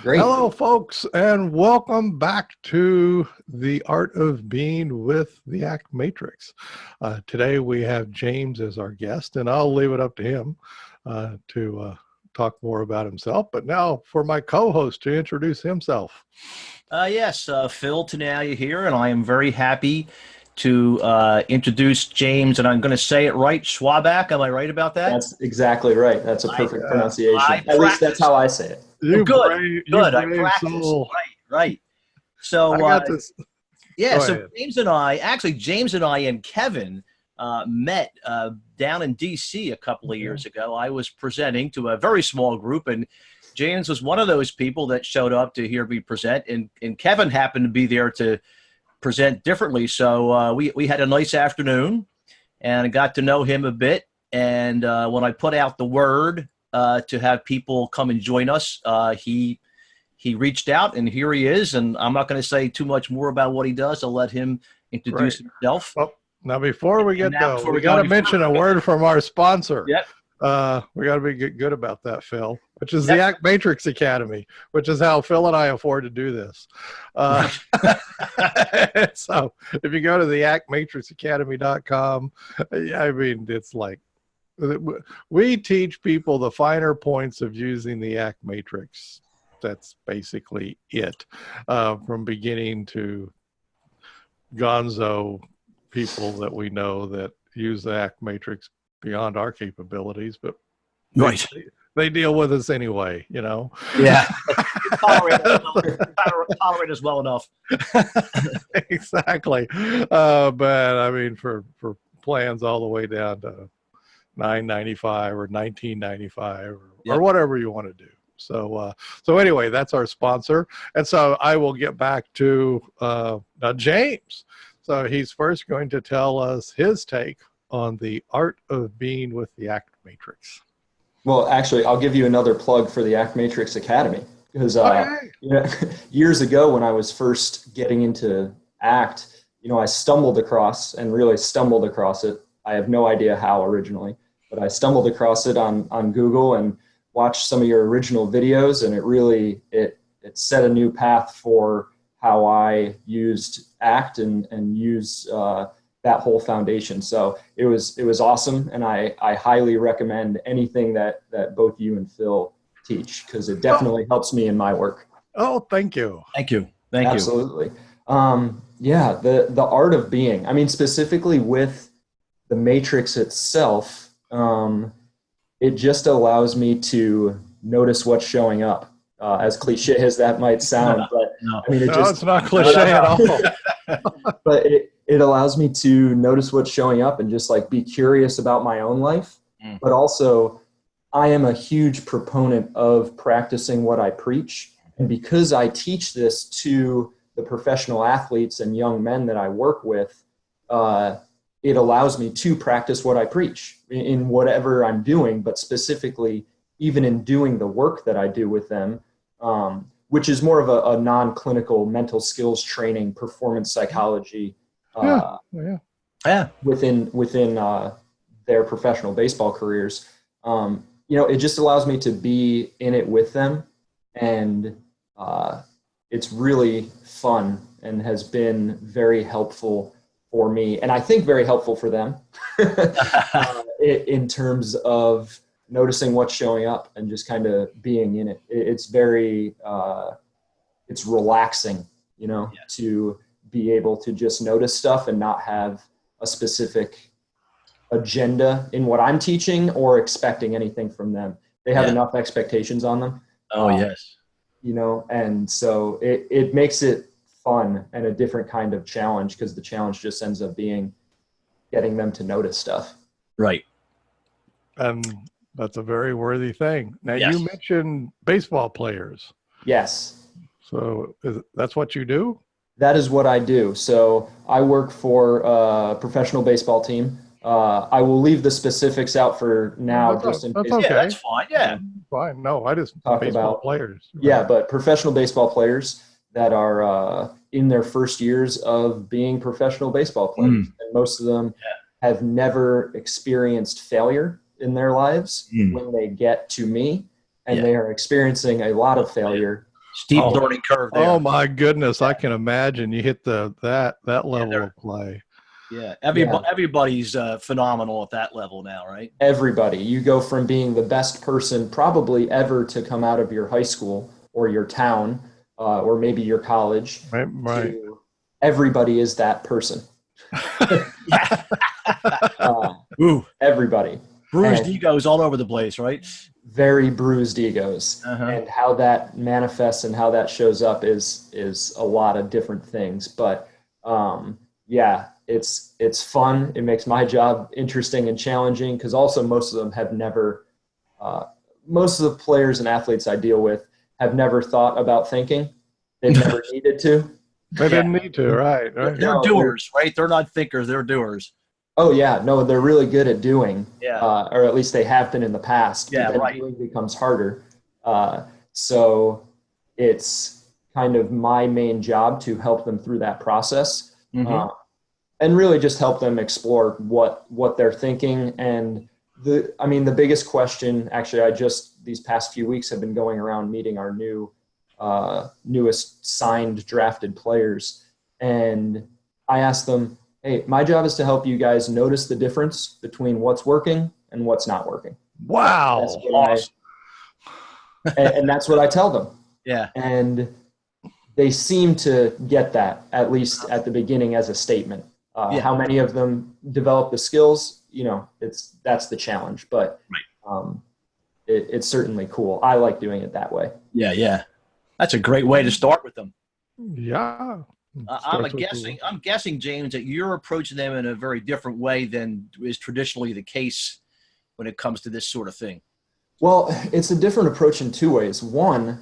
Great. Hello, folks, and welcome back to The Art of Being with the Act Matrix. Today we have James as our guest, and I'll leave it up to him to talk more about himself. But now for my co-host to introduce himself. Yes, Phil Tenaya here, and I am very happy to introduce James, and I'm going to say it right, Schwabach. Am I right about that? That's exactly right. That's a perfect pronunciation. I At least that's how I say it. You Good. I brave practiced. soul. Right. So, I got this. yeah, Go so ahead. James and I and Kevin met down in D.C. a couple of years ago. I was presenting to a very small group, and James was one of those people that showed up to hear me present, and Kevin happened to be there to present differently. So we had a nice afternoon, and I got to know him a bit. And when I put out the word to have people come and join us, he reached out, and here he is. And I'm not going to say too much more about what he does. I'll let him introduce himself. Well, now before we get now, we got to mention a word from our sponsor. Yep. We got to be good about that, Phil, which is the Act Matrix Academy, which is how Phil and I afford to do this. So if you go to the actmatrixacademy.com, I mean, it's like we teach people the finer points of using the Act Matrix. That's basically it, from beginning to gonzo people that we know that use the Act Matrix beyond our capabilities, but they deal with us anyway, you know. Yeah. Tolerate us well enough. Exactly. But I mean, for plans all the way down to $9.95 or $19.95 or whatever you want to do. So anyway, that's our sponsor. And so I will get back to James. So he's first going to tell us his take on the art of being with the Act Matrix. Well, actually, I'll give you another plug for the Act Matrix Academy because years ago when I was first getting into ACT, I stumbled across it. I have no idea how originally, but I stumbled across it on Google and watched some of your original videos, and it set a new path for how I used ACT and use that whole foundation. So it was awesome, and I highly recommend anything that both you and Phil teach because it definitely helps me in my work. Oh, thank you. Absolutely. The art of being. I mean, specifically with the Matrix itself, it just allows me to notice what's showing up. As cliche as that might sound, but I mean, it's not cliche at all. But it allows me to notice what's showing up and just like be curious about my own life. But also, I am a huge proponent of practicing what I preach. And because I teach this to the professional athletes and young men that I work with, it allows me to practice what I preach in whatever I'm doing, but specifically even in doing the work that I do with them, which is more of a non-clinical mental skills training, performance psychology within their professional baseball careers. It just allows me to be in it with them, and it's really fun and has been very helpful for me, and I think very helpful for them in terms of noticing what's showing up and just kind of being in it. It's very, it's relaxing, to be able to just notice stuff and not have a specific agenda in what I'm teaching or expecting anything from them. They have enough expectations on them. And so it makes it fun and a different kind of challenge because the challenge just ends up being getting them to notice stuff. Right. That's a very worthy thing. Now, you mentioned baseball players. Yes. So that's what you do? That is what I do. So I work for a professional baseball team. I will leave the specifics out for now. That's in case. Okay. Yeah, that's fine. Yeah. Fine. No, I just talk baseball about players. Yeah, but professional baseball players that are in their first years of being professional baseball players. And most of them have never experienced failure in their lives when they get to me, and they are experiencing a lot of failure Steep learning curve there. Oh my goodness, I can imagine you hit that level of play. Yeah, everybody's phenomenal at that level now, right? Everybody. You go from being the best person probably ever to come out of your high school or your town or maybe your college. Right. To everybody is that person. Yeah. Everybody. Bruised egos all over the place, right? Very bruised egos. And how that manifests and how that shows up is a lot of different things. But it's fun. It makes my job interesting and challenging because also most of them have never, most of the players and athletes I deal with have never thought about thinking. They've never needed to. They didn't need to, right? They're doers, right? They're not thinkers, they're doers. Oh yeah, no, they're really good at doing, Yeah. Or at least they have been in the past. Yeah, but then doing becomes harder. So it's kind of my main job to help them through that process, and really just help them explore what they're thinking. And the biggest question, actually, these past few weeks have been going around meeting our newest signed drafted players, and I asked them, hey, my job is to help you guys notice the difference between what's working and what's not working. Wow. That's what and that's what I tell them. Yeah. And they seem to get that, at least at the beginning, as a statement. How many of them develop the skills? That's the challenge, but it's certainly cool. I like doing it that way. Yeah. That's a great way to start with them. Yeah. I'm guessing, James, that you're approaching them in a very different way than is traditionally the case when it comes to this sort of thing. Well, it's a different approach in two ways. One,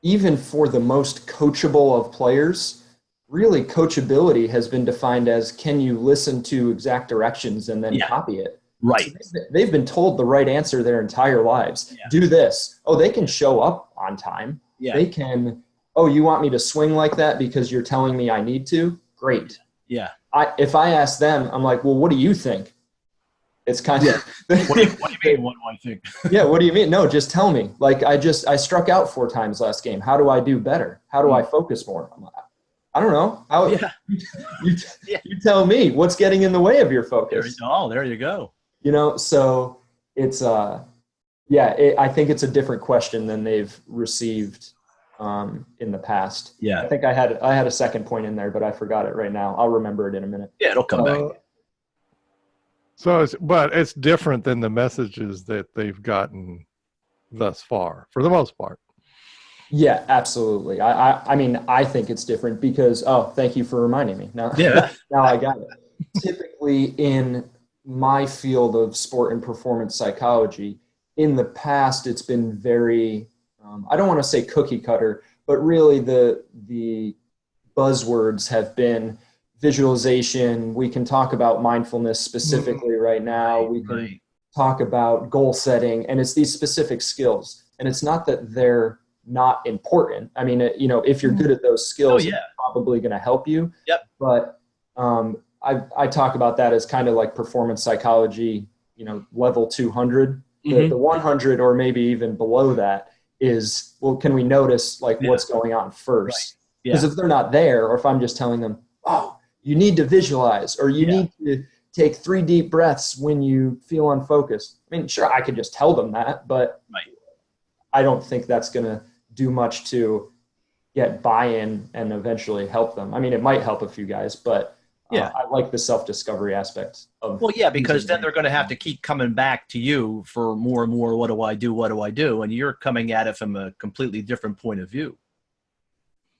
even for the most coachable of players, really coachability has been defined as, can you listen to exact directions and then copy it? Right. So they've been told the right answer their entire lives. Yeah. Do this. Oh, they can show up on time. Yeah. They can, oh, you want me to swing like that because you're telling me I need to? Great. Yeah. If I ask them, I'm like, well, what do you think? It's kind of what do you mean? What do I think? Yeah, what do you mean? No, just tell me. Like I struck out 4 times last game. How do I do better? How do I focus more? I'm like, I don't know. How you tell me what's getting in the way of your focus. There you go. So it's I think it's a different question than they've received in the past. Yeah. I think I had a second point in there, but I forgot it right now. I'll remember it in a minute. Yeah, it'll come back. So it's different than the messages that they've gotten thus far, for the most part. Yeah, absolutely. I mean, I think it's different because, thank you for reminding me. Now I got it. Typically in my field of sport and performance psychology, in the past, it's been very, I don't want to say cookie cutter, but really the buzzwords have been visualization. We can talk about mindfulness specifically right now. We can talk about goal setting, and it's these specific skills. And it's not that they're not important. I mean, if you're good at those skills, it's probably going to help you. Yep. But I talk about that as kind of like performance psychology, level 200. The 100 or maybe even below that is, well, can we notice what's going on first? Because if they're not there, or if I'm just telling them, oh, you need to visualize, or you need to take 3 deep breaths when you feel unfocused. I mean, sure, I could just tell them that, but I don't think that's going to do much to get buy-in and eventually help them. I mean, it might help a few guys, but I like the self-discovery aspect of. Well, because then they're going to have to keep coming back to you for more and more. What do I do? What do I do? And you're coming at it from a completely different point of view.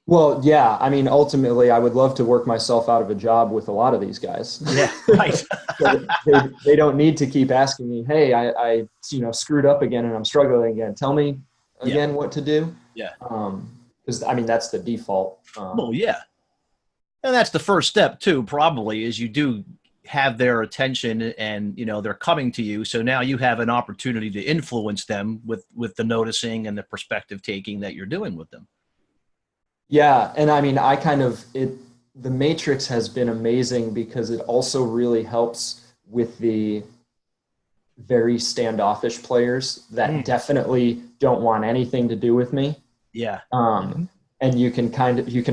Well, yeah. I mean, ultimately, I would love to work myself out of a job with a lot of these guys. Yeah, right. So they don't need to keep asking me, hey, I screwed up again and I'm struggling again. Tell me again what to do. Yeah. Because, I mean, that's the default. Well, yeah. And that's the first step, too, probably, is you do have their attention and, they're coming to you. So now you have an opportunity to influence them with the noticing and the perspective taking that you're doing with them. Yeah. And I mean, the matrix has been amazing because it also really helps with the very standoffish players that definitely don't want anything to do with me. Yeah. And you can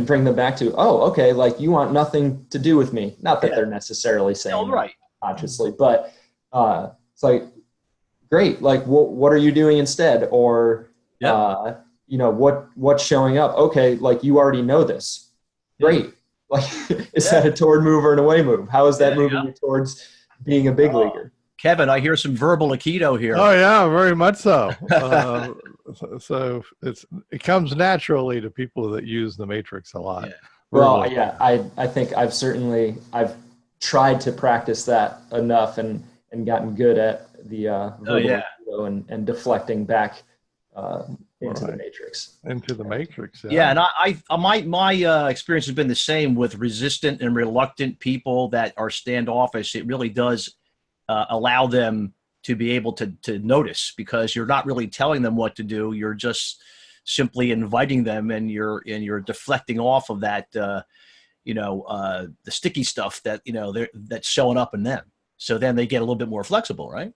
bring them back to, oh, okay, like you want nothing to do with me. Not that they're necessarily saying right. consciously, but it's like, great. Like, what are you doing instead? Or, what's showing up? Okay, like you already know this. Great. Like, is that a toward move or an away move? How is that moving you towards being a big leaguer? Kevin, I hear some verbal Aikido here. Oh yeah, very much so. So it comes naturally to people that use the matrix a lot. Yeah. Well, yeah, I think I've tried to practice that enough and gotten good at the verbal Aikido and deflecting back into the matrix. Into the matrix. Yeah, and my experience has been the same with resistant and reluctant people that are standoffish. It really does allow them to be able to notice, because you're not really telling them what to do. You're just simply inviting them, and you're deflecting off of that, the sticky stuff that that's showing up in them. So then they get a little bit more flexible, right?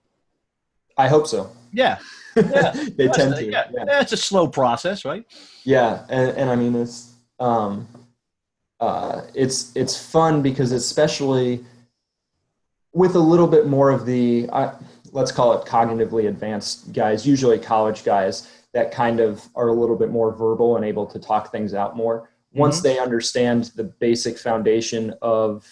I hope so. Yeah. They tend to. Yeah. It's a slow process, right? Yeah, and I mean it's fun because, especially with a little bit more of the let's call it cognitively advanced guys, usually college guys that kind of are a little bit more verbal and able to talk things out more. Once they understand the basic foundation of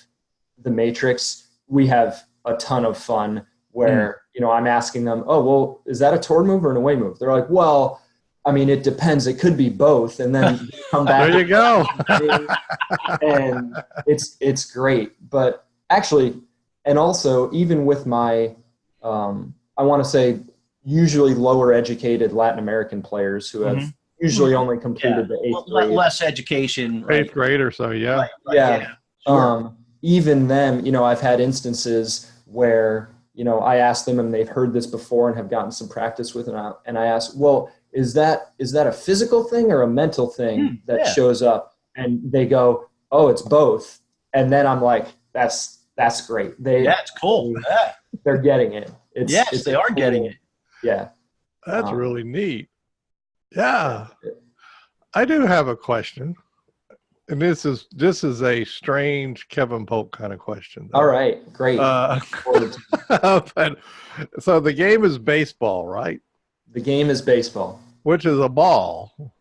the matrix, we have a ton of fun where, I'm asking them, oh, well, is that a toward move or an away move? They're like, well, I mean, it depends. It could be both. And then come back. There you go. And it's great. But actually, and also even with my, I want to say usually lower educated Latin American players who have usually only completed the eighth grade. Less education. Right? Eighth grade or so, yeah. Right, yeah. Sure. Even them, I've had instances where, I ask them and they've heard this before and have gotten some practice with it. And I ask, well, is that a physical thing or a mental thing that shows up? And they go, oh, it's both. And then I'm like, that's great. It's cool. They're getting it. They are getting it. Yeah. That's really neat. Yeah. I do have a question. And this is a strange Kevin Polk kind of question, though. All right, great. But, so the game is baseball, right? The game is baseball. Which is a ball,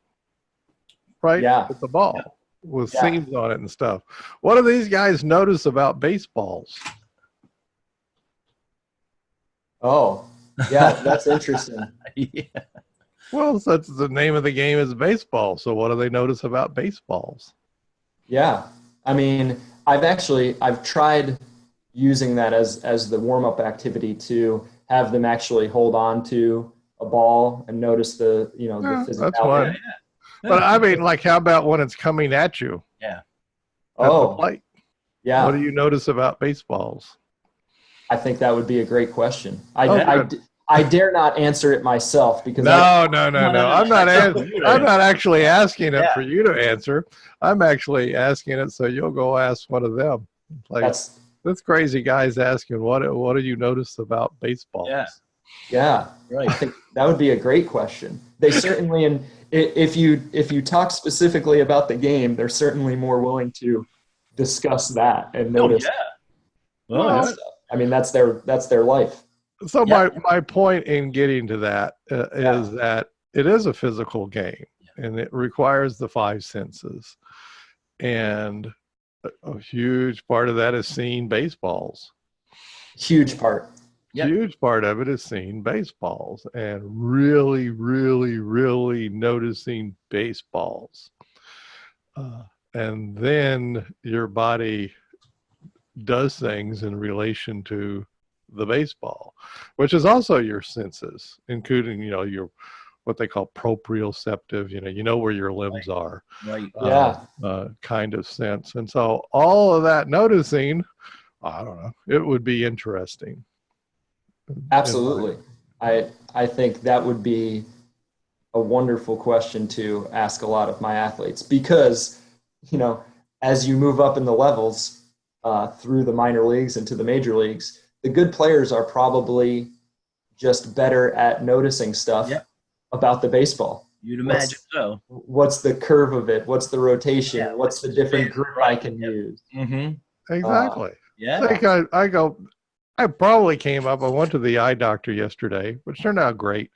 right? Yeah. It's a ball with seams on it and stuff. What do these guys notice about baseballs? Oh, yeah, that's interesting. Yeah. Well, that's the name of the game is baseball. So what do they notice about baseballs? Yeah. I mean, I've tried using that as the warm-up activity to have them actually hold on to a ball and notice the physicality. That's fun. But I mean, like, how about when it's coming at you? Yeah. At the plate? Yeah. What do you notice about baseballs? I think that would be a great question. I dare not answer it myself because No. I'm not actually asking it for you to answer. I'm actually asking it so you'll go ask one of them. Like, this crazy guy's asking, what do you notice about baseballs? Yeah. Right. I think that would be a great question. They certainly, and if you talk specifically about the game, they're certainly more willing to discuss that and notice. I mean, that's their life. So my point in getting to that is that it is a physical game, and it requires the five senses, and a huge part of that is seeing baseballs. Huge part. Yep. Huge part of it is seeing baseballs and really, really, really noticing baseballs. And then your body does things in relation to the baseball, which is also your senses, including, your what they call proprioceptive, where your limbs are. Right. Kind of sense. And so all of that noticing, I don't know, it would be interesting. Absolutely. I think that would be a wonderful question to ask a lot of my athletes because, as you move up in the levels through the minor leagues into the major leagues, the good players are probably just better at noticing stuff about the baseball. You'd imagine so. What's the curve of it? What's the rotation? Yeah, what's the different grip I can use? Mm-hmm. Exactly. Yeah. Like I probably came up. I went to the eye doctor yesterday, which turned out great.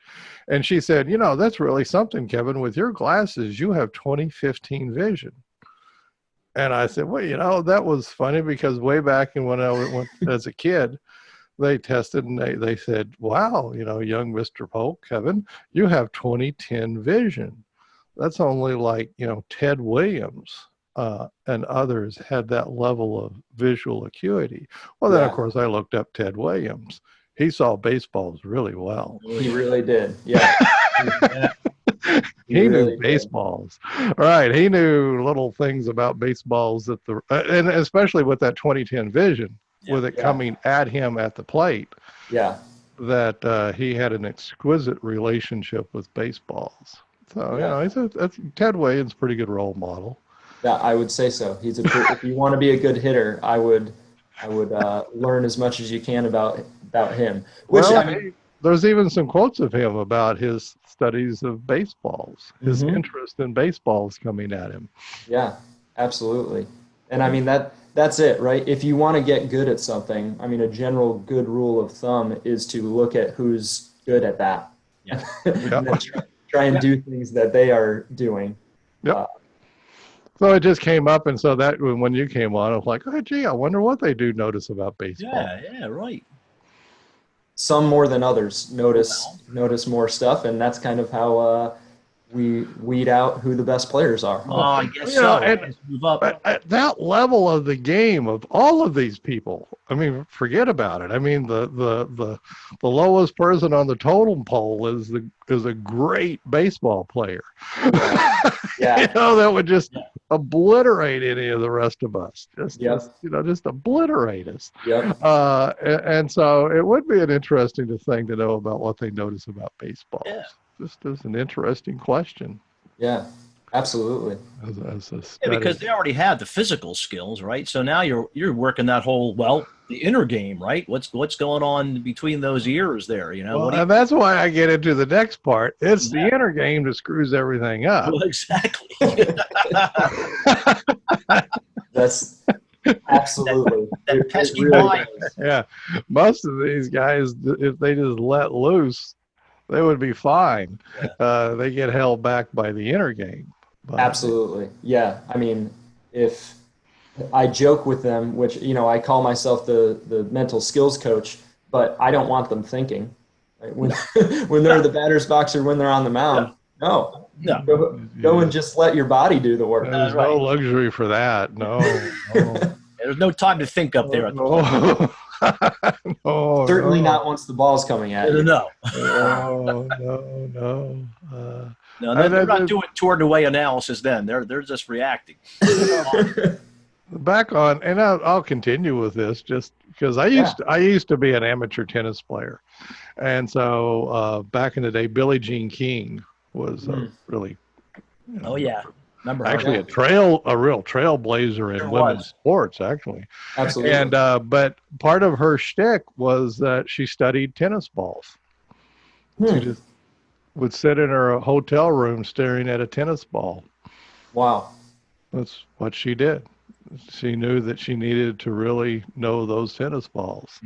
And she said, that's really something, Kevin. With your glasses, you have 20/15 vision. And I said, well, that was funny because way back when I went as a kid, they tested and they said, wow, young Mr. Polk, Kevin, you have 20/10 vision. That's only like, Ted Williams and others had that level of visual acuity. Well, then, of course, I looked up Ted Williams. He saw baseballs really well. He really did. Yeah. He knew baseballs. Right. He knew little things about baseballs and especially with that 20/10 vision, with it coming at him at the plate. Yeah. That he had an exquisite relationship with baseballs. So, Ted Williams, pretty good role model. Yeah, I would say so. If you want to be a good hitter, I would learn as much as you can about him. There's even some quotes of him about his studies of baseballs, his interest in baseballs coming at him. Yeah, absolutely. And I mean, that's it, right? If you want to get good at something, I mean, a general good rule of thumb is to look at who's good at that. Yeah. And then try and do things that they are doing. Yep. So it just came up, and so that when you came on, I was like, oh, gee, I wonder what they do notice about baseball. Yeah, right. Some more than others notice more stuff, and that's kind of how we weed out who the best players are. Oh, I guess so. Move up. At that level of the game of all of these people, I mean, forget about it. I mean, the lowest person on the totem pole is a great baseball player. Yeah. That would just obliterate any of the rest of us. Just obliterate us. Yep. And so it would be an interesting thing to know about what they notice about baseballs. Yeah. Just as an interesting question. Yeah, absolutely. Because they already have the physical skills, right? So now you're working that whole the inner game, right? What's going on between those ears there? And that's why I get into the next part. It's the inner game that screws everything up. Well, exactly. That's absolutely that pesky really mind. Yeah, most of these guys, if they just let loose, they would be fine. They get held back by the inner game. Absolutely. Yeah. I mean, if I joke with them, which, I call myself the mental skills coach, but I don't want them thinking. Right? When they're in the batter's box or when they're on the mound, no. Go and just let your body do the work. There's no luxury for that. No. There's no time to think up there. Certainly not once the ball's coming at you. No. No, they're not doing toward-away analysis then. They're just reacting. Back on, and I'll continue with this just because I used to be an amateur tennis player. And so back in the day, Billie Jean King was really, remember actually a real trailblazer in women's sports, actually. Absolutely. And but part of her shtick was that she studied tennis balls. She just would sit in her hotel room staring at a tennis ball. Wow. That's what she did. She knew that she needed to really know those tennis balls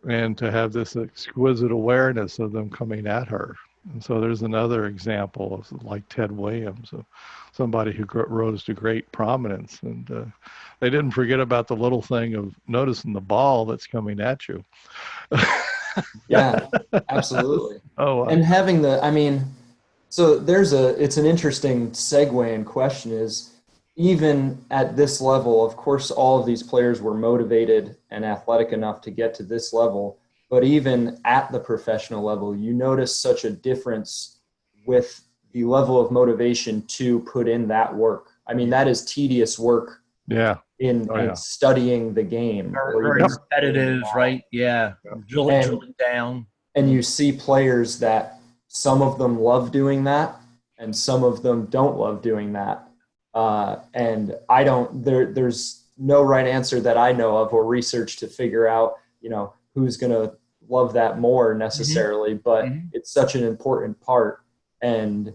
and to have this exquisite awareness of them coming at her. And so there's another example of like Ted Williams, of somebody who rose to great prominence. And they didn't forget about the little thing of noticing the ball that's coming at you. Yeah, absolutely. And having so it's an interesting segue and question is, even at this level, of course, all of these players were motivated and athletic enough to get to this level. But even at the professional level, you notice such a difference with the level of motivation to put in that work. I mean, that is tedious work. Yeah. In studying the game. Very repetitive, right? Yeah. Drilling down. And you see players that some of them love doing that and some of them don't love doing that. And there's no right answer that I know of or research to figure out, who's going to love that more necessarily, but it's such an important part. And,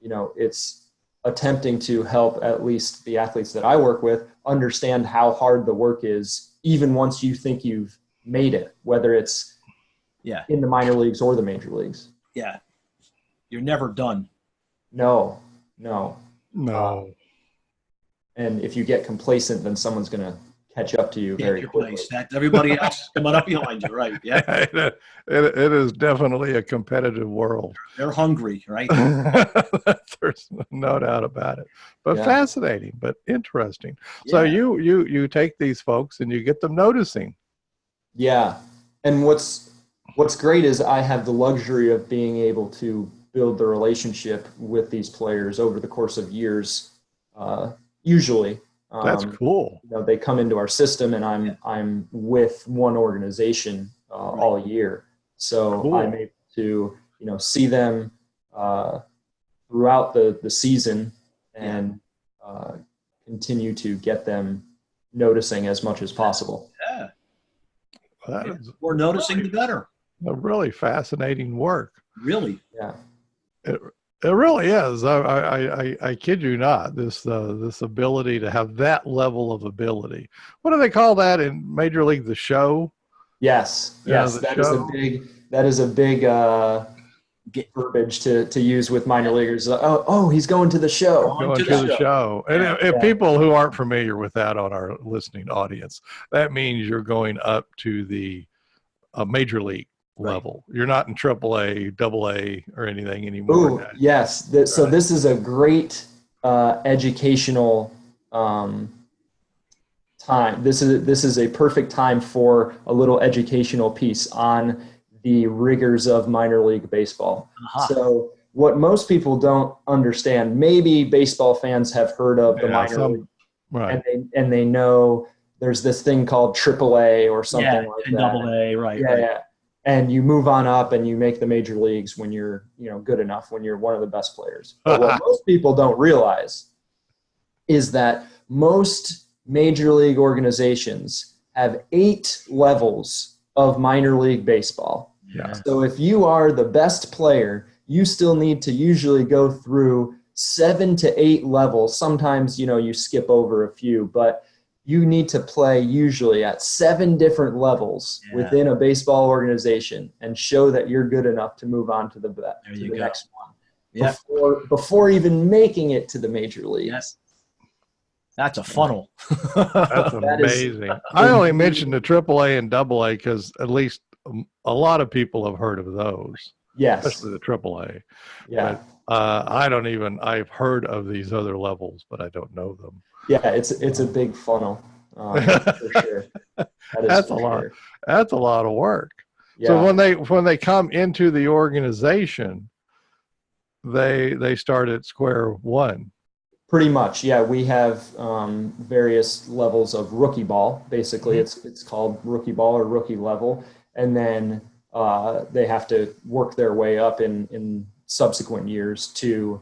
you know, it's attempting to help at least the athletes that I work with understand how hard the work is, even once you think you've made it, whether it's in the minor leagues or the major leagues. Yeah. You're never done. No. And if you get complacent, then someone's going to catch up to you very quickly. Everybody else is coming up behind you, right? Yeah. It is definitely a competitive world. They're hungry, right? There's no doubt about it. But fascinating, but interesting. So you take these folks and you get them noticing. Yeah. And what's great is I have the luxury of being able to build the relationship with these players over the course of years, usually. That's cool. You know, they come into our system, and I'm with one organization all year, so cool. I'm able to see them throughout the season and continue to get them noticing as much as possible. Yeah, more noticing the better. A really fascinating work. Really, yeah. It really is. I kid you not. This ability to have that level of ability. What do they call that in Major League? The show. Yes. That is a big verbiage to use with minor leaguers. Oh, he's going to the show. Going to the show. And if people who aren't familiar with that on our listening audience, that means you're going up to the major league level. You're not in AAA, AA, or anything anymore. Ooh, yes. So this is a great educational time. This is a perfect time for a little educational piece on the rigors of minor league baseball. So what most people don't understand, maybe baseball fans have heard of the minor league, right? And they know there's this thing called AAA or something like that. AA, right? Yeah. And you move on up and you make the major leagues when you're, good enough, when you're one of the best players. But what most people don't realize is that most major league organizations have 8 levels of minor league baseball. Yeah. So if you are the best player, you still need to usually go through 7 to 8 levels. Sometimes, you skip over a few, but you need to play usually at 7 different levels within a baseball organization and show that you're good enough to move on to the next one. Yeah. Before even making it to the major leagues. Yes. That's a funnel. That's amazing. I only mentioned the AAA and AA because at least a lot of people have heard of those. Yes. Especially the AAA. Yeah. But I've heard of these other levels, but I don't know them. Yeah, it's a big funnel, for sure. That's a lot. That's a lot of work. Yeah. So when they come into the organization, they start at square one. Pretty much, yeah. We have various levels of rookie ball. Basically, it's called rookie ball or rookie level, and then they have to work their way up in subsequent years to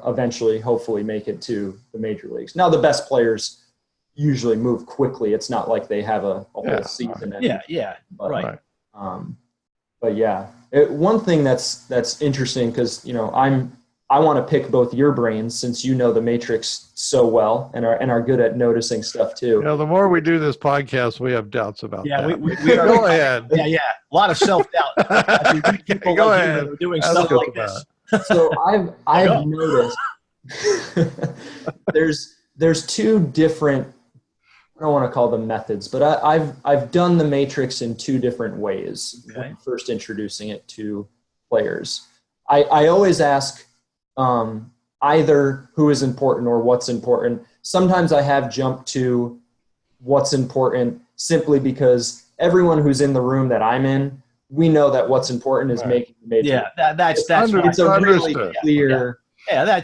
eventually, hopefully, make it to the major leagues. Now, the best players usually move quickly. It's not like they have a whole season. Right. But yeah, one thing that's interesting because I want to pick both your brains since you know the Matrix so well and are good at noticing stuff too. The more we do this podcast, we have doubts about that. We are, go ahead. Yeah. A lot of self-doubt. People go like ahead. you are doing stuff like this. So I've noticed there's 2 different, I don't want to call them methods, but I've done the Matrix in 2 different ways. Okay. When first introducing it to players. I always ask either who is important or what's important. Sometimes I have jumped to what's important simply because everyone who's in the room that I'm in, we know that what's important is making the major. Yeah, that's it's a really clear. Yeah,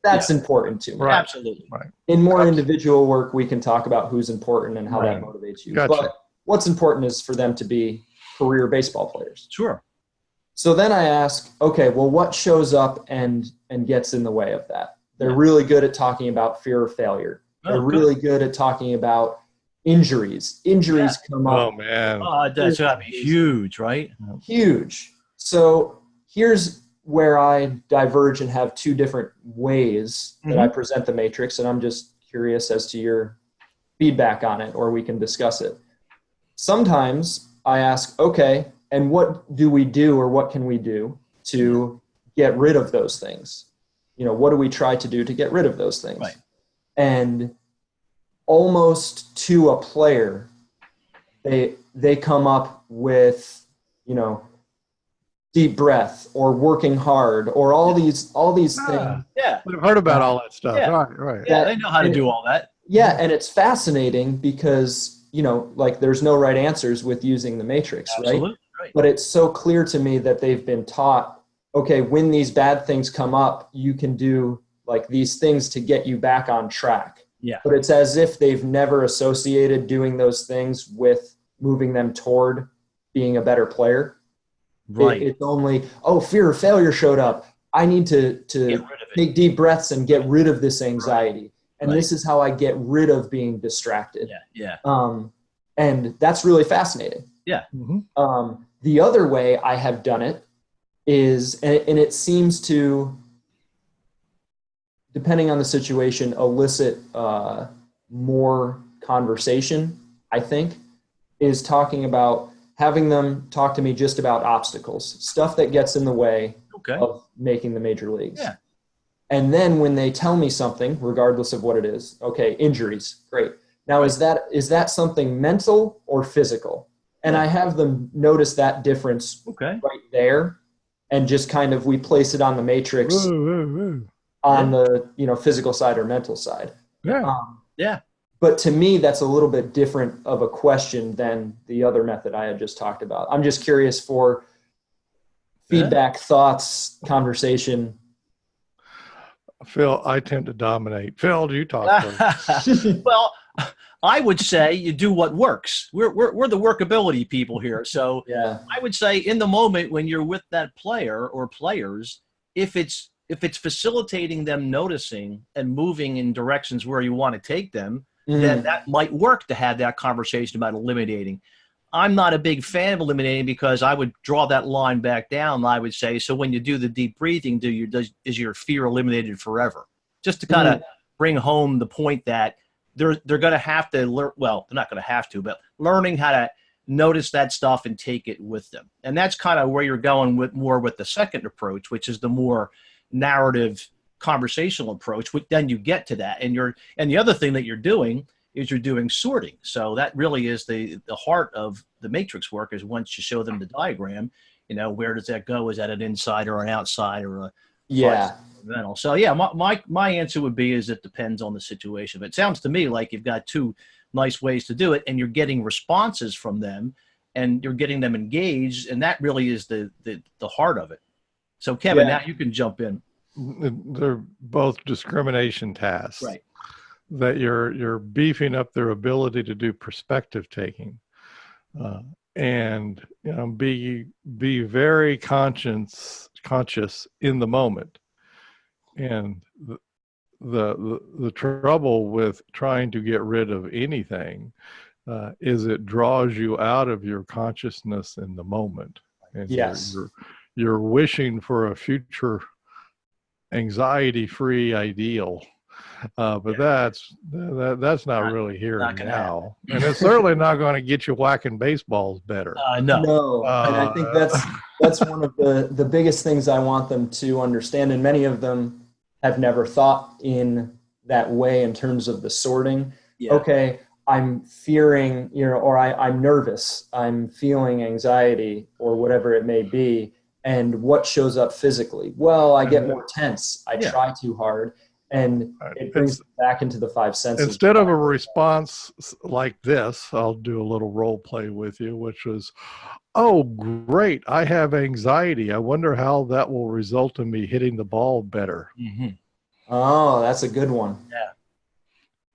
that's important to me. Right. Absolutely. Right. In more individual work, we can talk about who's important and how that motivates you. Gotcha. But what's important is for them to be career baseball players. Sure. So then I ask, okay, well, what shows up and gets in the way of that? They're really good at talking about fear of failure. They're really good at talking about Injuries come Oh up man. That's gotta be huge, right? huge. So here's where I diverge and have two different ways that I present the matrix, and I'm just curious as to your feedback on it, or we can discuss it. Sometimes I ask, okay, and what do we do, or what can we do to get rid of those things? You know, what do we try to do to get rid of those things? Right. And almost to a player, they come up with, you know, deep breath or working hard or all these things. Yeah. We've heard about all that stuff. Yeah. Right. Yeah, they know how to do all that. Yeah, and it's fascinating because, you know, like there's no right answers with using the matrix, Absolutely. Right? But it's so clear to me that they've been taught, okay, when these bad things come up, you can do like these things to get you back on track. Yeah. But it's as if they've never associated doing those things with moving them toward being a better player. Right. It's only, oh, fear of failure showed up. I need to take deep breaths and get rid of this anxiety. Right. And this is how I get rid of being distracted. Yeah. And that's really fascinating. Yeah. The other way I have done it is, and it seems to, depending on the situation, elicit more conversation, I think, is talking about having them talk to me just about obstacles, stuff that gets in the way of making the major leagues. Yeah. And then when they tell me something, regardless of what it is, okay, injuries, great. Now, is that something mental or physical? And I have them notice that difference right there, and just kind of, we place it on the matrix on the, you know, physical side or mental side. Yeah. But to me, that's a little bit different of a question than the other method I had just talked about. I'm just curious for feedback, thoughts, conversation. Phil, I tend to dominate. Phil, do you talk first? Well, I would say you do what works. We're the workability people here. So I would say in the moment when you're with that player or players, if it's facilitating them noticing and moving in directions where you want to take them, then that might work to have that conversation about eliminating. I'm not a big fan of eliminating because I would draw that line back down. I would say, so when you do the deep breathing, is your fear eliminated forever? Just to kind of bring home the point that they're going to have to learn. Well, they're not going to have to, but learning how to notice that stuff and take it with them. And that's kind of where you're going with the second approach, which is the more narrative conversational approach. Then you get to that, and the other thing that you're doing is you're doing sorting. So that really is the heart of the matrix work, is once you show them the diagram, you know, where does that go? Is that an inside or an outside or a fundamental? So my answer would be is it depends on the situation. But it sounds to me like you've got two nice ways to do it, and you're getting responses from them, and you're getting them engaged, and that really is the heart of it. So Kevin, now you can jump in. They're both discrimination tasks. Right. That you're beefing up their ability to do perspective taking, and, you know, be very conscious in the moment. And the trouble with trying to get rid of anything is it draws you out of your consciousness in the moment, and you're wishing for a future anxiety-free ideal. But that's not really here and now, and it's certainly not going to get you whacking baseballs better. No, and I think that's one of the biggest things I want them to understand, and many of them have never thought in that way in terms of the sorting. Okay, I'm fearing, you know, or I'm nervous, I'm feeling anxiety, or whatever it may be, and what shows up physically? Well, I get more tense, I try too hard. And it brings it back into the five senses. Instead of a response like this, I'll do a little role play with you, which was, oh, great, I have anxiety. I wonder how that will result in me hitting the ball better. Oh, that's a good one. Yeah.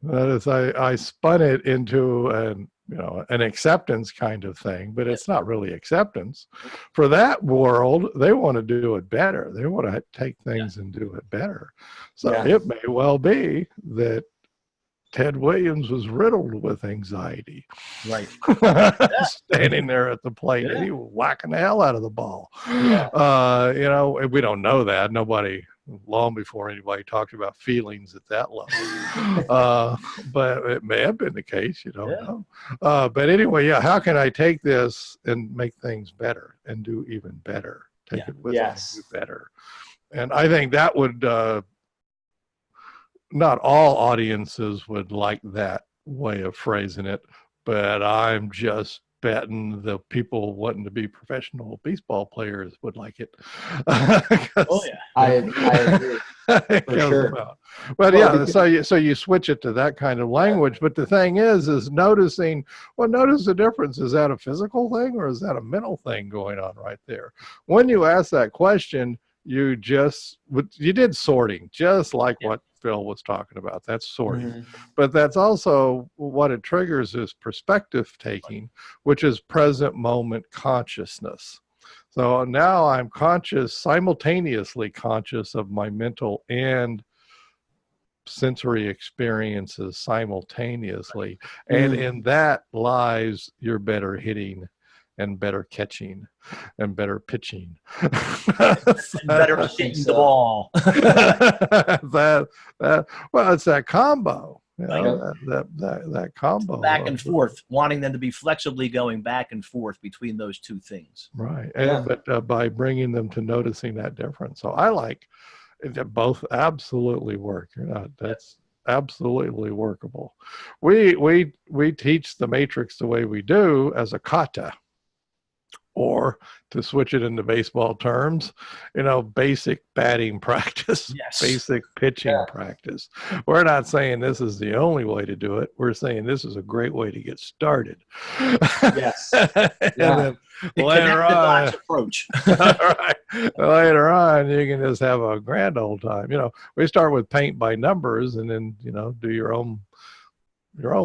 That is, I spun it into an acceptance kind of thing, but it's not really acceptance. For that world, they want to do it better. They want to take things and do it better. So it may well be that Ted Williams was riddled with anxiety. Right. Standing there at the plate, and he was whacking the hell out of the ball. You know, and we don't know that. Nobody, long before anybody talked about feelings at that level. But it may have been the case. You don't know. But anyway, how can I take this and make things better and do even better? Take it with me and do better. And I think that would, not all audiences would like that way of phrasing it, but I'm just betting the people wanting to be professional baseball players would like it. I agree. For sure. But so you switch it to that kind of language. But the thing is noticing, notice the difference. Is that a physical thing or is that a mental thing going on right there? When you ask that question, you did sorting, just like what Phil was talking about. That's sorting. But that's also what it triggers is perspective taking, which is present moment consciousness. So now I'm simultaneously conscious of my mental and sensory experiences simultaneously. And in that lies your better hitting and better catching and better pitching. And better hitting the ball. It's that combo. You know, that combo. Back and forth, wanting them to be flexibly going back and forth between those two things. Right. But by bringing them to noticing that difference. So I like that both absolutely work. That's absolutely workable. We teach the matrix the way we do as a kata. Or to switch it into baseball terms, basic batting practice, basic pitching practice. We're not saying this is the only way to do it. We're saying this is a great way to get started. Yes. And then later on, approach. right, later on, you can just have a grand old time. We start with paint by numbers, and then do your own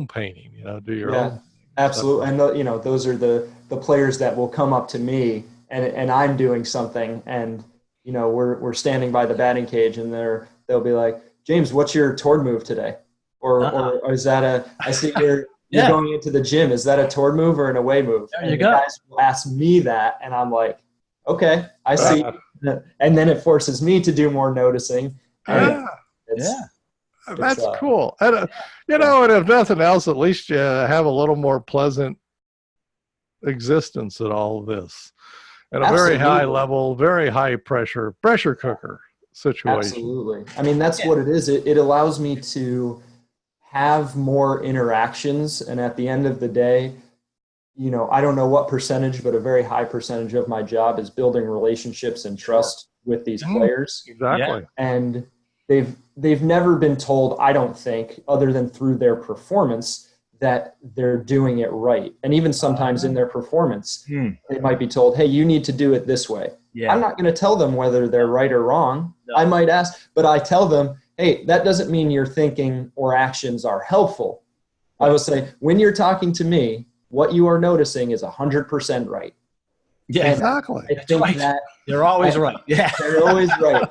painting. Do your own. Absolutely. And those are the players that will come up to me and I'm doing something and, we're standing by the batting cage and they'll be like, James, what's your toward move today? Or is that I see you're going into the gym. Is that a toward move or an away move? There you go. Guys will ask me that and I'm like, okay, I see. And then it forces me to do more noticing. And That's cool. And, and if nothing else, at least you have a little more pleasant existence at all of this. At a very high level, very high pressure cooker situation. Absolutely. I mean, that's what it is. It allows me to have more interactions. And at the end of the day, I don't know what percentage, but a very high percentage of my job is building relationships and trust with these players. Exactly. And they've never been told, I don't think, other than through their performance, that they're doing it right. And even sometimes in their performance, they might be told, hey, you need to do it this way. I'm not going to tell them whether they're right or wrong. I might ask, but I tell them, hey, that doesn't mean your thinking or actions are helpful. I will say, when you're talking to me, what you are noticing is 100% right. Yeah, and exactly. I think that they're always right. Yeah, they're always right.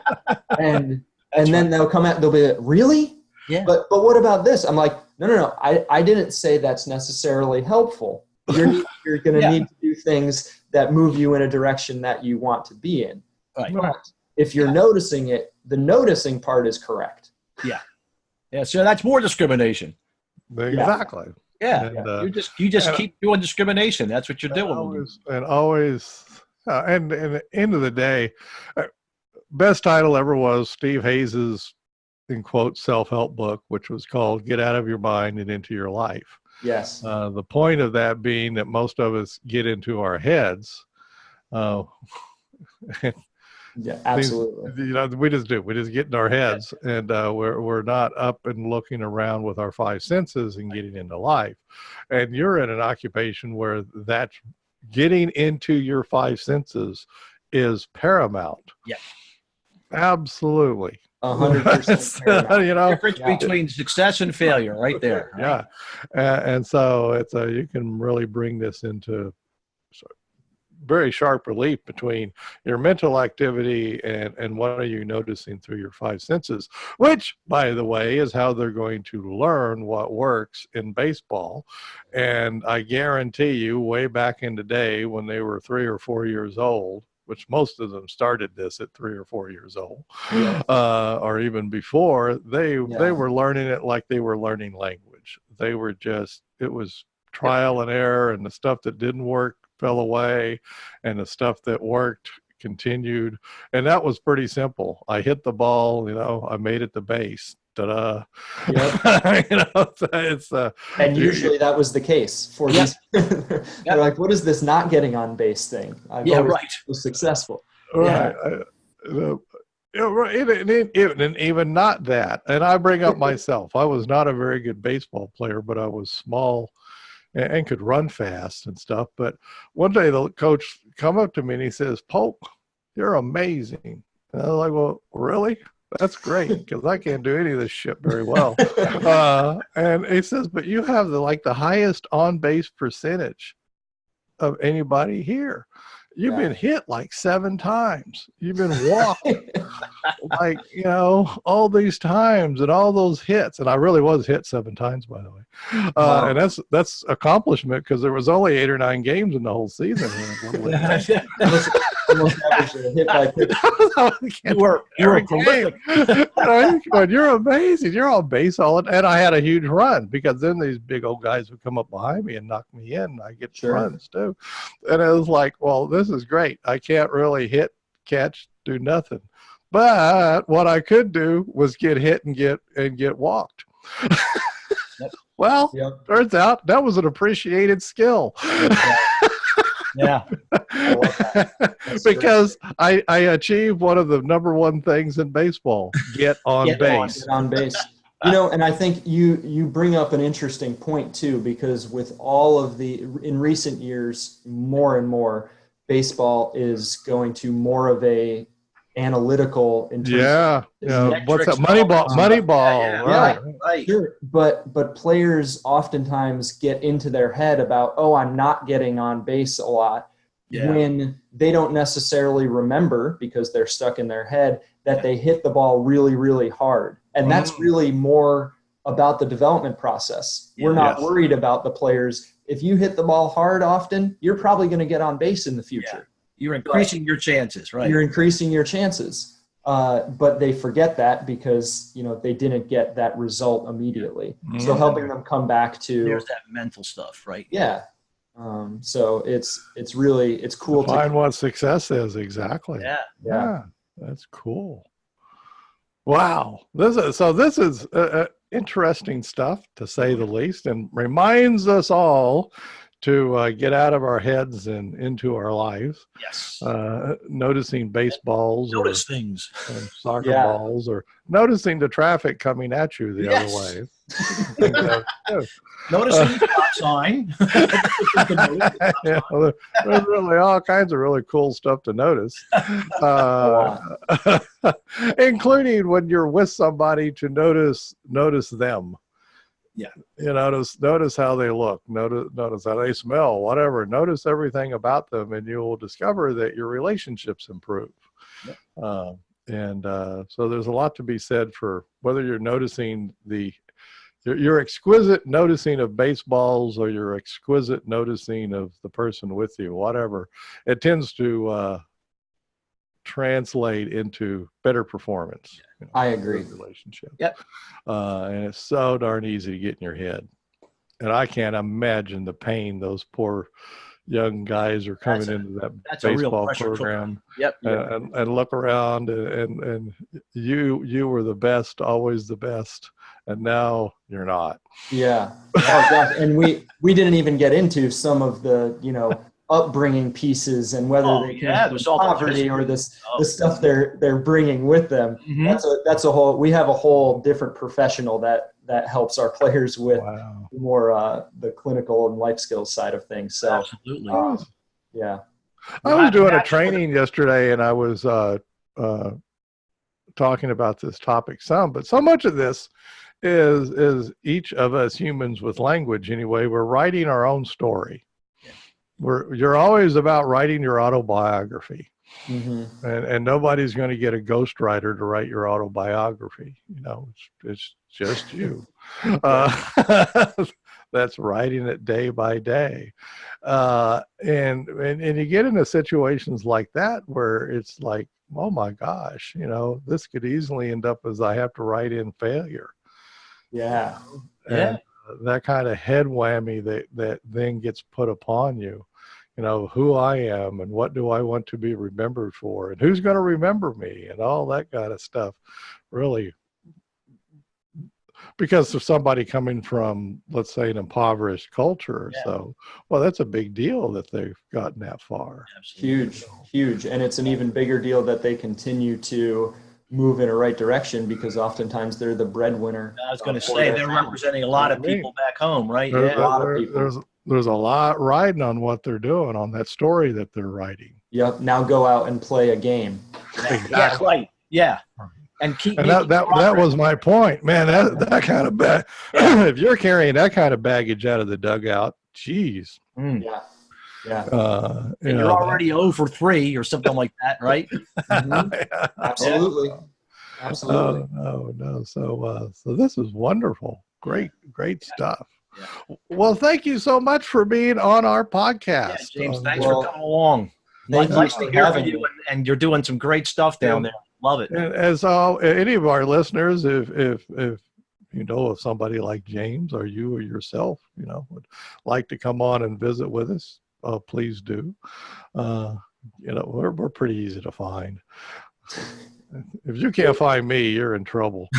And then they'll come out, they'll be like, really? Yeah. But what about this? I'm like, no. I didn't say that's necessarily helpful. You're going to need to do things that move you in a direction that you want to be in. Right. But if you're noticing it, the noticing part is correct. Yeah. Yeah. So that's more discrimination. Exactly. Yeah. And, you just keep doing discrimination. That's what you're doing. And at the end of the day, best title ever was Steve Hayes's, in quotes, self-help book, which was called Get Out of Your Mind and Into Your Life. Yes. The point of that being that most of us get into our heads. Yeah, absolutely. We just do. We just get in our heads, and we're not up and looking around with our five senses and getting into life. And you're in an occupation where that's getting into your five senses is paramount. Yeah. Absolutely. 100%. Difference between success and failure, right there. Right? Yeah. And so it's you can really bring this into very sharp relief between your mental activity and what are you noticing through your five senses, which, by the way, is how they're going to learn what works in baseball. And I guarantee you, way back in the day when they were 3 or 4 years old, which most of them started this at 3 or 4 years old, or even before, they were learning it like they were learning language. They were just, it was trial and error, and the stuff that didn't work fell away, and the stuff that worked continued. And that was pretty simple. I hit the ball, I made it to base. Ta-da. Yep. And usually that was the case for these. They're like, what is this not getting on base thing? Was successful. Right. And even not that. And I bring up myself. I was not a very good baseball player, but I was small and could run fast and stuff. But one day the coach come up to me and he says, "Polk, you're amazing." And I was like, "Well, really? That's great, because I can't do any of this shit very well." And he says, "But you have the highest on-base percentage of anybody here. You've been hit like 7 times. You've been walked all these times and all those hits." And I really was hit 7 times, by the way. And that's accomplishment, because there was only 8 or 9 games in the whole season. Almost average hit by pitch. You were prolific. You're amazing. You're on base all, and I had a huge run, because then these big old guys would come up behind me and knock me in. And I get runs too, and it was like, well, this is great. I can't really hit, catch, do nothing, but what I could do was get hit and get walked. Well, turns out that was an appreciated skill. Yeah. Because I achieved one of the number one things in baseball: get on base. Get on base. And I think you bring up an interesting point too, because with all of in recent years, more and more, baseball is going to more of a analytical. What's that? Moneyball. Right. Sure. But players oftentimes get into their head about, I'm not getting on base a lot, when they don't necessarily remember, because they're stuck in their head, that they hit the ball really, really hard. And that's really more about the development process. We're not worried about the players. If you hit the ball hard often, you're probably going to get on base in the future. You're increasing your chances, right? You're increasing your chances. But they forget that, because, they didn't get that result immediately. Mm-hmm. So helping them come back to. There's that mental stuff, right? Yeah. So it's cool to find what success is. Exactly. Yeah. That's cool. Wow. This is interesting stuff, to say the least, and reminds us all to get out of our heads and into our lives. Yes. Noticing baseballs, notice things, soccer balls, or noticing the traffic coming at you the other way. Noticing the stop sign. There's really all kinds of really cool stuff to notice, including when you're with somebody, to notice them. Yeah. Notice how they look, notice how they smell, whatever. Notice everything about them, and you will discover that your relationships improve. So there's a lot to be said for whether you're noticing your exquisite noticing of baseballs, or your exquisite noticing of the person with you, whatever. It tends to translate into better performance. I agree. Relationship. Yep. And it's so darn easy to get in your head. And I can't imagine the pain those poor young guys are coming into that baseball program. Yep. And look around, and you were the best, always the best, and now you're not. Yeah. Oh gosh. And we didn't even get into some of the upbringing pieces, and whether they came from poverty or the stuff they're bringing with them. Mm-hmm. That's a whole. We have a whole different professional that helps our players with more the clinical and life skills side of things. So absolutely. Yeah. I was doing a training yesterday, and I was talking about this topic some, but so much of this is each of us humans with language anyway. We're writing our own story. you're always about writing your autobiography. Mm-hmm. And nobody's going to get a ghostwriter to write your autobiography. It's just you. That's writing it day by day. And you get into situations like that where it's like, oh my gosh, this could easily end up as I have to write in failure. Yeah. And that kind of head whammy that then gets put upon you. Who I am and what do I want to be remembered for and who's going to remember me and all that kind of stuff. Really, because of somebody coming from, let's say, an impoverished culture or so, well, that's a big deal that they've gotten that far. Absolutely. Huge. And it's an even bigger deal that they continue to move in a right direction because oftentimes they're the breadwinner. I was going to say they're representing a lot of people back home, right? A lot of people. There's a lot riding on what they're doing, on that story that they're writing. Yep. Now go out and play a game. Yeah, right. Yeah. And keep. And that was my point, man. That kind of if you're carrying that kind of baggage out of the dugout, geez. Yeah. Yeah. And you're already 0 for 3 or something like that, right? Mm-hmm. Absolutely. Absolutely. No. So this is wonderful. Great stuff. Yeah. Well, thank you so much for being on our podcast. Yeah, James, thanks for coming along. Nice to hear from you, and you're doing some great stuff down there. Love it. And as any of our listeners, if you know of somebody like James or you or yourself, would like to come on and visit with us, please do. We're pretty easy to find. If you can't find me, you're in trouble.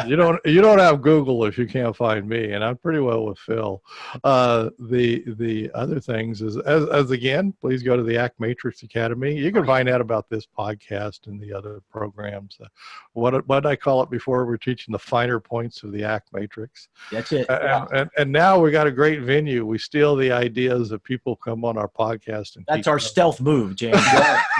You don't have Google if you can't find me, and I'm pretty well with Phil. The other things is as again, please go to the Act Matrix Academy. You can find out about this podcast and the other programs. What did I call it before? We're teaching the finer points of the Act Matrix. That's it. And now we got a great venue. We steal the ideas that people come on our podcast and that's our stealth move, James.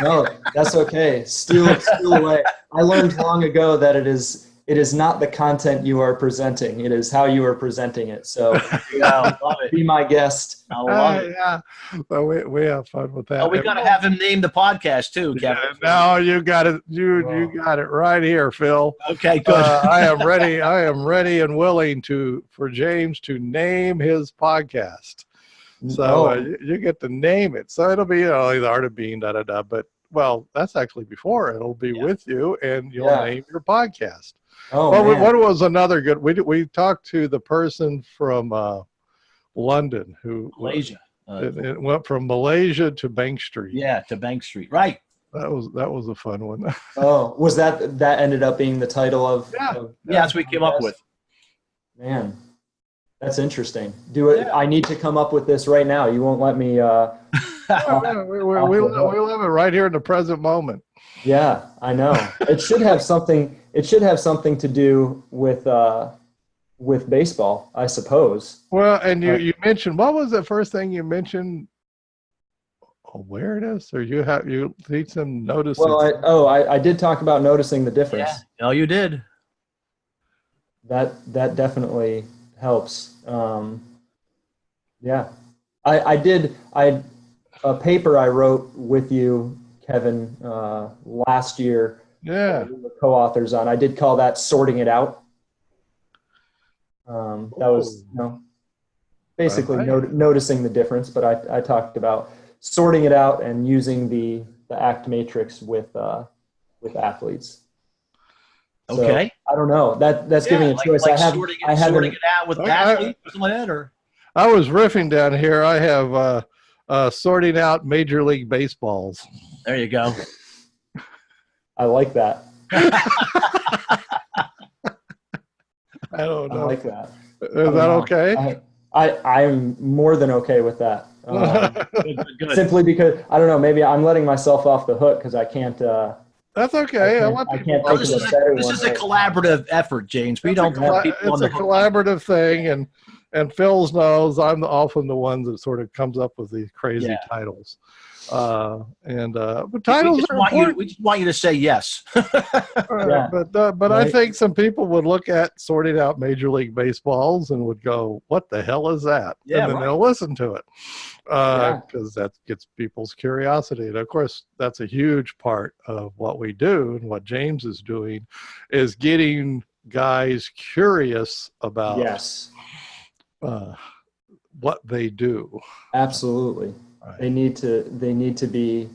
No, that's okay. Steal away. I learned long ago that it is not the content you are presenting. It is how you are presenting it. So love it. Be my guest. I love it. Yeah. So we have fun with that. Oh, we got to have him name the podcast too, Kevin. No, you got it. You got it right here, Phil. Okay, good. I am ready and willing for James to name his podcast. So you get to name it. So it'll be the Art of Being, but well, that's actually before. It'll be with you, and you'll name your podcast. Oh, well, what was another good? We talked to the person from London Malaysia. It went from Malaysia to Bank Street. Yeah, to Bank Street. Right. That was a fun one. Oh, was that ended up being the title of? Yeah, that's what we came up with. Man, that's interesting. Do it. Yeah. I need to come up with this right now. You won't let me. We live it right here in the present moment. Yeah, I know. It should have something. It should have something to do with baseball, I suppose. Well, and you mentioned, what was the first thing you mentioned? Awareness, or you teach them noticing? Well, I did talk about noticing the difference. Yeah. Oh, you did. That definitely helps. Yeah, I did. A paper I wrote with you, Kevin, last year. Yeah, we were co-authors on. I did call that "Sorting It Out." That was basically noticing the difference, but I talked about sorting it out and using the ACT matrix with athletes. Okay. So, I don't know. That's giving a choice. Like sorting it out with athletes or something like that, or? I was riffing down here. I have sorting out Major League Baseballs. There you go. I like that. I don't know. I like that. Is that okay? I'm more than okay with that. Good. Simply because, I don't know, maybe I'm letting myself off the hook because I can't. That's okay. This is a collaborative effort, James. We don't put people on the hook. It's a collaborative thing, and Phil's knows I'm often the one that sort of comes up with these crazy titles. But titles are important. We just want you to say yes. Yeah. But I think some people would look at sorting out Major League Baseballs and would go, "What the hell is that?" Yeah, and then right. they'll listen to it because that gets people's curiosity. And of course, that's a huge part of what we do, and what James is doing is getting guys curious about Yes, what they do. absolutely. Right. They need to be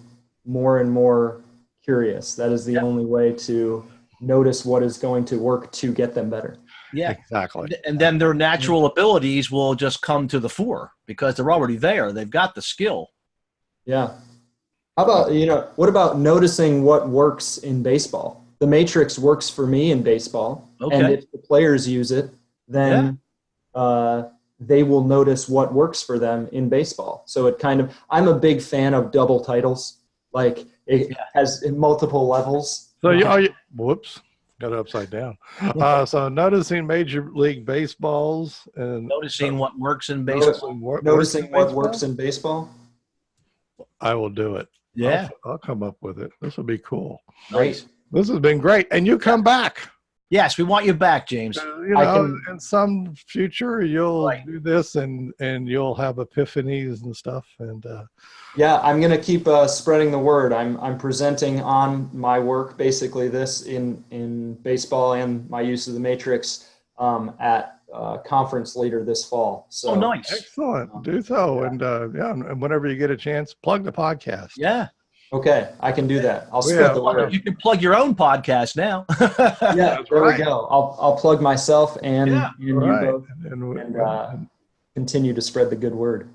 more and more curious. That is the only way to notice what is going to work to get them better. Yeah, Exactly. and then their natural abilities will just come to the fore because they're already there. They've got the skill. Yeah. How about, what about noticing what works in baseball? The matrix works for me in baseball. Okay. And if the players use it, then they will notice what works for them in baseball. So I'm a big fan of double titles. Like it has multiple levels. So whoops, got it upside down. So noticing Major League Baseballs and Noticing what works in baseball. Noticing what works in baseball. I will do it. Yeah. I'll come up with it. This will be cool. Nice. This has been great. And you come back. Yes, we want you back, James. In some future you'll do this and you'll have epiphanies and stuff. And I'm going to keep spreading the word. I'm presenting on my work, basically this in baseball and my use of the matrix at a conference later this fall. So nice. Excellent. Do so. And and whenever you get a chance, plug the podcast. Yeah. Okay, I can do that. I'll spread the word. You can plug your own podcast now. Yeah, there we go. I'll plug myself and you both and continue to spread the good word.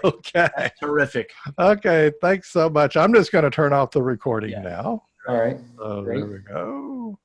Okay. That's terrific. Okay, thanks so much. I'm just going to turn off the recording now. All right. So there we go.